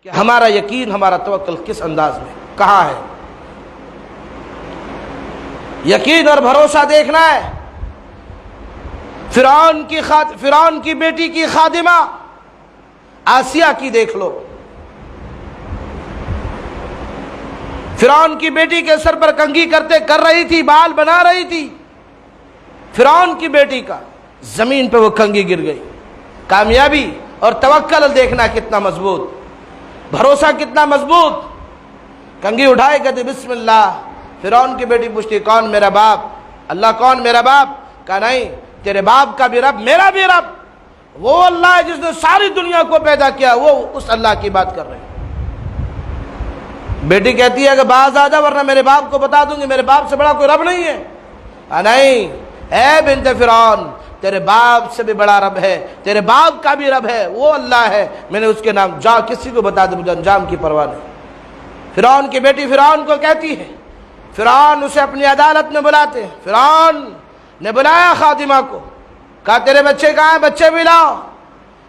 کہ ہمارا یقین، ہمارا توکل کس انداز میں کہاں ہے۔ یقین اور بھروسہ دیکھنا ہے۔ فرعون کی بیٹی کی خادمہ آسیہ کی دیکھ لو، فرعون کی بیٹی کے سر پر کنگھی کر رہی تھی، بال بنا رہی تھی، فرعون کی بیٹی کا زمین پہ وہ کنگھی گر گئی۔ کامیابی اور توکل دیکھنا کتنا مضبوط، بھروسہ کتنا مضبوط۔ کنگھی اٹھائے کہتے بسم اللہ۔ فرعون کی بیٹی پوچھتی کون میرا باپ؟ اللہ کون میرا باپ؟ کہا نہیں، تیرے باپ کا بھی رب میرا بھی رب، وہ اللہ ہے جس نے ساری دنیا کو پیدا کیا، وہ اس اللہ کی بات کر رہے ہیں۔ بیٹی کہتی ہے کہ باز آ جا ورنہ میرے باپ کو بتا دوں گی، میرے باپ سے بڑا کوئی رب نہیں ہے۔ نہیں، اے بنت فرعون، تیرے باپ سے بھی بڑا رب ہے، تیرے باپ کا بھی رب ہے، وہ اللہ ہے، میں نے اس کے نام جا کسی کو بتا دے، مجھے انجام کی پرواہ نہیں۔ فرعون کی بیٹی فرعون کو کہتی ہے، فرعون اسے اپنی عدالت میں بلاتے ہیں۔ فرعون نے بلایا خادمہ کو، کہا تیرے بچے کہاں ہیں؟ بچے بھی لاؤ۔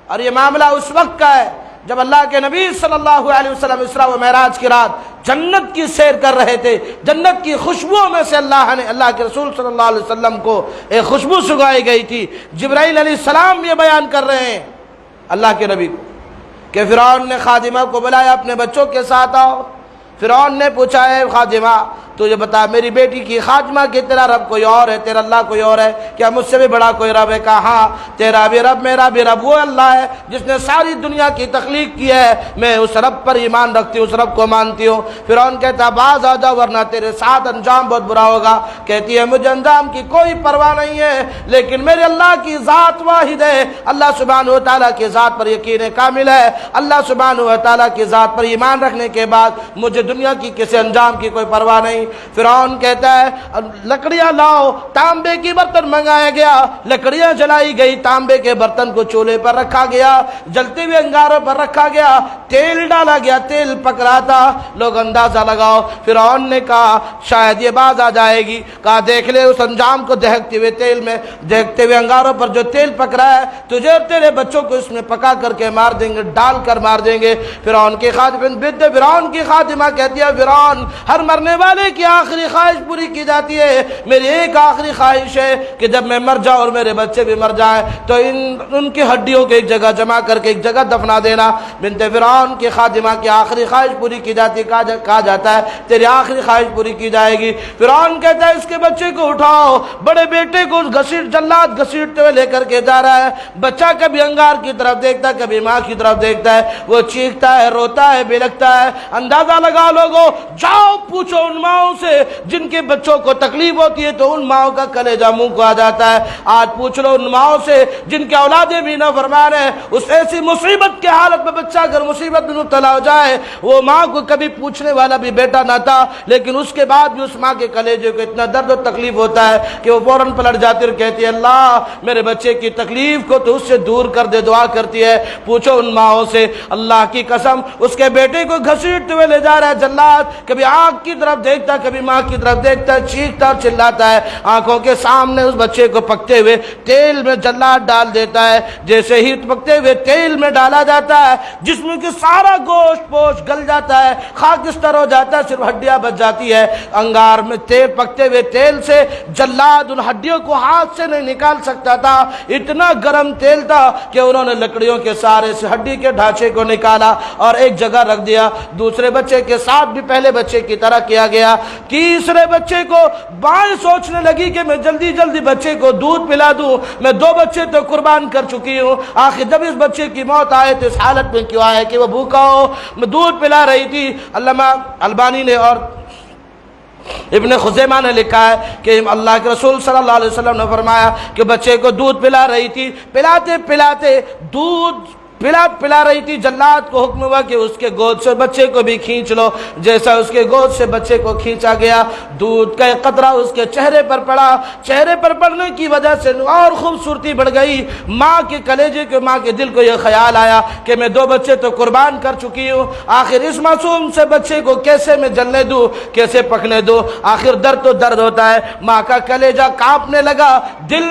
اور یہ معاملہ اس وقت کا ہے جب اللہ کے نبی صلی اللہ علیہ وسلم اسراء و معراج کی رات جنت کی سیر کر رہے تھے۔ جنت کی خوشبوؤں میں سے اللہ کے رسول صلی اللہ علیہ وسلم کو ایک خوشبو سگائی گئی تھی۔ جبرائیل علیہ السلام یہ بیان کر رہے ہیں اللہ کے نبی کو کہ فرعون نے خادمہ کو بلایا، اپنے بچوں کے ساتھ آؤ۔ فرعون نے پوچھا ہے خادمہ تجھے بتا میری بیٹی کی خادمہ کہ تیرا رب کوئی اور ہے، تیرا اللہ کوئی اور ہے کیا؟ مجھ سے بھی بڑا کوئی رب ہے؟ کہا ہاں، تیرا بھی رب میرا بھی رب وہ اللہ ہے جس نے ساری دنیا کی تخلیق کی ہے، میں اس رب پر ایمان رکھتی ہوں، اس رب کو مانتی ہوں۔ فرعون کہتا باز آ جا ورنہ تیرے ساتھ انجام بہت برا ہوگا۔ کہتی ہے مجھے انجام کی کوئی پرواہ نہیں ہے، لیکن میرے اللہ کی ذات واحد ہے، اللہ سبحانہ و تعالیٰ کی ذات پر یقین کامل ہے۔ اللہ سبحانہ و تعالیٰ کی ذات پر ایمان رکھنے کے بعد مجھے دنیا کی کسی انجام کی کوئی پرواہ نہیں۔ فرعون کہتا ہے لکڑیاں لاؤ، تانبے کی برتن منگایا گیا، لکڑیاں جلائی گئی، تانبے کے برتن کو چولہے پر رکھا گیا، جلتے ہوئے انگاروں پر رکھا گیا، تیل ڈالا گیا، تیل پک رہا تھا۔ لوگ اندازہ لگاؤ، فرعون نے کہا شاید یہ باز آ جائے گی، کہا دیکھ لے اس انجام کو، دیکھتے ہوئے تیل میں، دیکھتے ہوئے انگاروں پر جو تیل پک رہا ہے، تجھے اور تیرے بچوں کو اس میں پکا کر کے مار دیں گے، ڈال کر مار دیں گے۔ فرعون کی خادمہ کہتی ہے فرعون ہر مرنے والے کی آخری خواہش پوری کی جاتی ہے، میری ایک آخری خواہش ہے کہ جب میں مر جاؤں اور میرے بچے بھی مر جائیں تو ان کی ہڈیوں کو ایک جگہ جمع کر کے ایک جگہ دفنا دینا۔ بنت فرعون کی خادمہ کی آخری خواہش پوری کی جاتی ہے، کہا جاتا ہے تیری آخری خواہش پوری کی جائے گی۔ فرعون کہتا ہے اس کے بچے کو اٹھاؤ، بڑے بیٹے کو جلاد گھسیٹتے ہوئے لے کر کے جا رہا ہے۔ بچہ کبھی انگار کی طرف دیکھتا ہے، کبھی ماں کی طرف دیکھتا ہے، وہ چیختا ہے، روتا ہے، بلکتا ہے۔ اندازہ لگا لوگو، جاؤ پوچھو ان ماؤں سے جن کے بچوں کو تکلیف ہوتی ہے تو ان ماؤں کا کلیجہ منہ کو آ جاتا ہے۔ آج پوچھ لو ان ماؤں سے جن کے اولادیں بھی نافرمان ہیں، اس ایسی مصیبت کے حالت میں بچہ اگر مصیبت میں مبتلا ہو جائے، وہ ماں کو کبھی پوچھنے والا بھی بیٹا نہ تھا، لیکن اس کے بعد بھی اس ماں کے کلیجے کو اتنا درد و تکلیف ہوتا ہے کہ وہ فوراً پلٹ جاتی اور کہتی ہے اللہ میرے بچے کی تکلیف کو تو اس سے دور کر دے، دعا کرتی ہے۔ پوچھو ان ماؤں سے، اللہ کی قسم اس کے بیٹے کو گھسیٹتے ہوئے لے جا رہا ہے جلاد، کبھی آنکھ کی طرف دیکھتا، کبھی ماں کی طرف دیکھتا ہے، چیختا اور چلاتا ہے۔ آنکھوں کے سامنے اس بچے کو پکتے ہوئے تیل میں جلاد ڈال دیتا ہے۔ جیسے ہی پکتے ہوئے تیل میں ڈالا جاتا ہے، جسم کے سارا گوشت پوش گل جاتا ہے، خاکستر ہو جاتا ہے، صرف ہڈیاں بچ جاتی ہے۔ انگار میں تیل پکتے ہوئے تیل سے جلاد ان ہڈیوں کو ہاتھ سے نہیں نکال سکتا تھا، اتنا گرم تیل تھا کہ انہوں نے لکڑیوں کے سارے سے ہڈی کے ڈھانچے کو نکالا اور ایک جگہ رکھ دیا۔ دوسرے بچے کے ساتھ بھی پہلے بچے کی طرح کیا گیا۔ تیسرے بچے کو بائیں سوچنے لگی کہ میں جلدی جلدی بچے کو دودھ پلا دوں، میں 2 بچے تو قربان کر چکی ہوں، آخر جب اس بچے کی موت آئے تو اس حالت میں کیوں آئے کہ وہ بھوکا ہو؟ میں دودھ پلا رہی تھی۔ علامہ البانی نے اور ابن خزیمہ نے لکھا ہے کہ اللہ کے رسول صلی اللہ علیہ وسلم نے فرمایا کہ بچے کو دودھ پلا رہی تھی، پلاتے پلاتے دودھ پلا رہی تھی، جلاد کو حکم ہوا کہ اس کے گود سے بچے کو بھی کھینچ لو۔ جیسا اس کے گود سے بچے کو کھینچا گیا، دودھ کا ایک قطرہ اس کے چہرے پر پڑا، چہرے پر پڑنے کی وجہ سے اور خوبصورتی بڑھ گئی۔ ماں کے کلیجے کو، ماں کے دل کو یہ خیال آیا کہ میں 2 بچے تو قربان کر چکی ہوں، آخر اس معصوم سے بچے کو کیسے میں جلنے دوں، کیسے پکنے دوں؟ آخر درد تو درد ہوتا ہے، ماں کا کلیجہ کانپنے لگا، دل